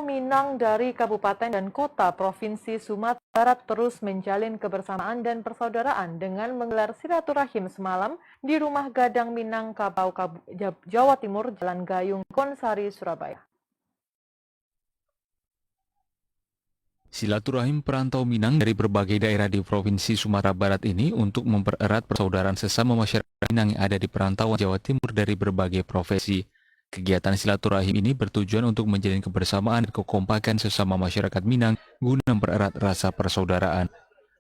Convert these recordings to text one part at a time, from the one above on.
Minang dari kabupaten dan kota Provinsi Sumatera Barat terus menjalin kebersamaan dan persaudaraan dengan menggelar silaturahim semalam di Rumah Gadang Minangkabau, Jawa Timur, Jalan Gayung, Kebonsari, Surabaya. Silaturahim perantau Minang dari berbagai daerah di Provinsi Sumatera Barat ini untuk mempererat persaudaraan sesama masyarakat Minang yang ada di perantauan Jawa Timur dari berbagai profesi. Kegiatan silaturahim ini bertujuan untuk menjalin kebersamaan dan kekompakan sesama masyarakat Minang guna mempererat rasa persaudaraan.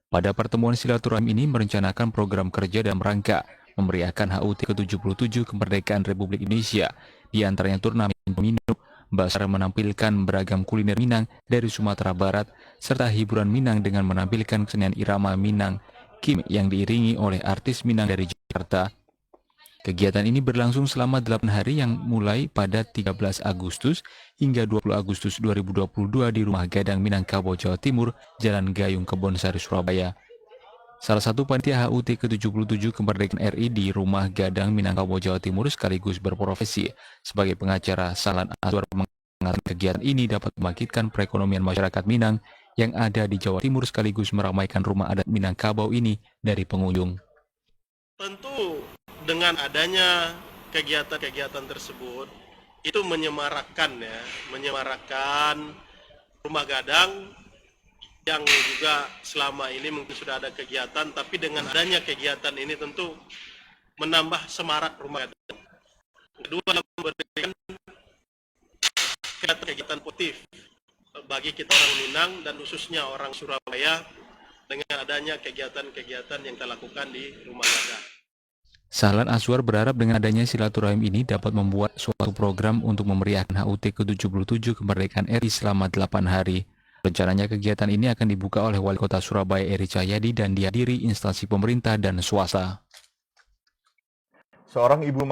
Pada pertemuan silaturahim ini merencanakan program kerja dalam rangka memeriahkan HUT ke-77 kemerdekaan Republik Indonesia, di antaranya turnamen peminum, bazar menampilkan beragam kuliner Minang dari Sumatera Barat, serta hiburan Minang dengan menampilkan kesenian irama Minang Kim yang diiringi oleh artis Minang dari Jakarta. Kegiatan ini berlangsung selama 8 hari yang mulai pada 13 Agustus hingga 20 Agustus 2022 di Rumah Gadang Minangkabau, Jawa Timur, Jalan Gayung, Kebonsari, Surabaya. Salah satu panitia HUT ke-77 kemerdekaan RI di Rumah Gadang Minangkabau, Jawa Timur sekaligus berprofesi sebagai pengacara, Sahlan Azwar, mengatakan kegiatan ini dapat membangkitkan perekonomian masyarakat Minang yang ada di Jawa Timur sekaligus meramaikan rumah adat Minangkabau ini dari pengunjung. Tentu dengan adanya kegiatan-kegiatan tersebut itu menyemarakkan Rumah Gadang yang juga selama ini mungkin sudah ada kegiatan, tapi dengan adanya kegiatan ini tentu menambah semarak Rumah Gadang. Kedua, memberikan kegiatan positif bagi kita orang Minang dan khususnya orang Surabaya dengan adanya kegiatan-kegiatan yang kita lakukan di Rumah Gadang. Sahlan Azwar berharap dengan adanya silaturahim ini dapat membuat suatu program untuk memeriahkan HUT ke-77 kemerdekaan RI selama 8 hari. Rencananya kegiatan ini akan dibuka oleh Wali Kota Surabaya Eri Cahyadi dan dihadiri instansi pemerintah dan swasta. Seorang ibu